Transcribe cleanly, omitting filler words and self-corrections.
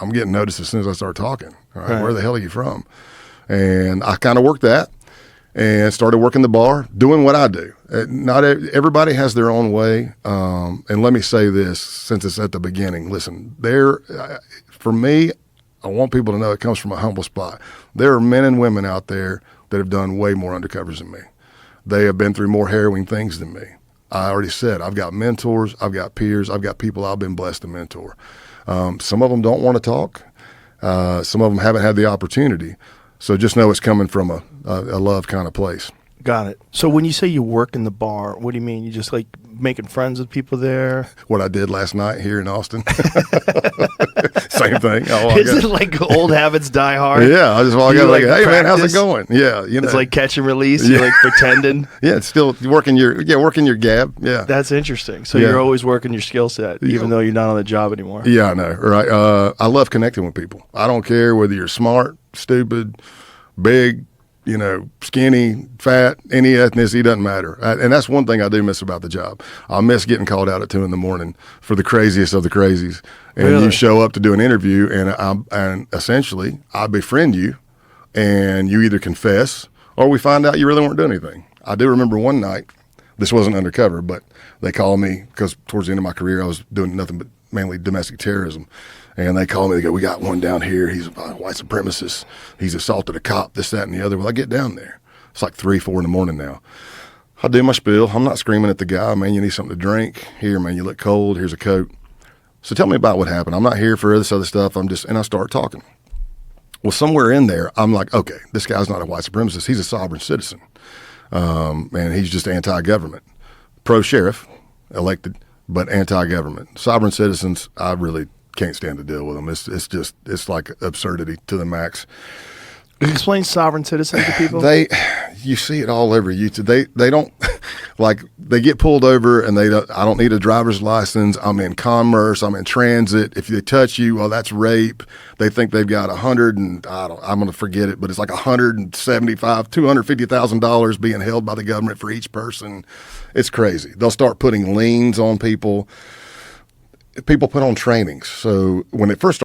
I'm getting noticed as soon as I start talking. All right, where the hell are you from? And I kind of worked that and started working the bar, doing what I do. Not everybody has their own way. And let me say this, since it's at the beginning, listen, for me, I want people to know it comes from a humble spot. There are men and women out there that have done way more undercovers than me. They have been through more harrowing things than me. I already said, I've got mentors, I've got peers, I've got people I've been blessed to mentor. Some of them don't want to talk. Some of them haven't had the opportunity. So just know it's coming from a love kind of place. Got it. So when you say you work in the bar, what do you mean? You just like making friends with people there? What I did last night here in Austin. Same thing. Is it like old habits die hard? Yeah. I just walk out like, hey, man, how's it going? Yeah. It's like catch and release. You're like pretending. Yeah. It's still working your gab. Yeah. That's interesting. So you're always working your skill set, even though you're not on the job anymore. Yeah, I know. Right. I love connecting with people. I don't care whether you're smart, stupid, big, skinny, fat, any ethnicity, doesn't matter. And that's one thing I do miss about the job. I miss getting called out at 2 a.m. for the craziest of the crazies. And you show up to do an interview, and essentially I befriend you, and you either confess or we find out you really weren't doing anything. I do remember one night, this wasn't undercover, but they called me because towards the end of my career I was doing nothing but mainly domestic terrorism. And they call me, they go, we got one down here. He's a white supremacist. He's assaulted a cop, this, that, and the other. Well, I get down there. It's like 3, 4 in the morning now. I do my spiel. I'm not screaming at the guy, man, you need something to drink. Here, man, you look cold. Here's a coat. So tell me about what happened. I'm not here for this other stuff. And I start talking. Well, somewhere in there, I'm like, okay, this guy's not a white supremacist. He's a sovereign citizen. And he's just anti-government. Pro-sheriff, elected, but anti-government. Sovereign citizens, I really can't stand to deal with them. It's like absurdity to the max. Explain sovereign citizen to people. You see it all over YouTube. They don't like, they get pulled over and I don't need a driver's license. I'm in commerce. I'm in transit. If they touch you, well, that's rape. They think they've got I'm going to forget it, but it's like $250,000 being held by the government for each person. It's crazy. They'll start putting liens on people. People put on trainings. So when it first started,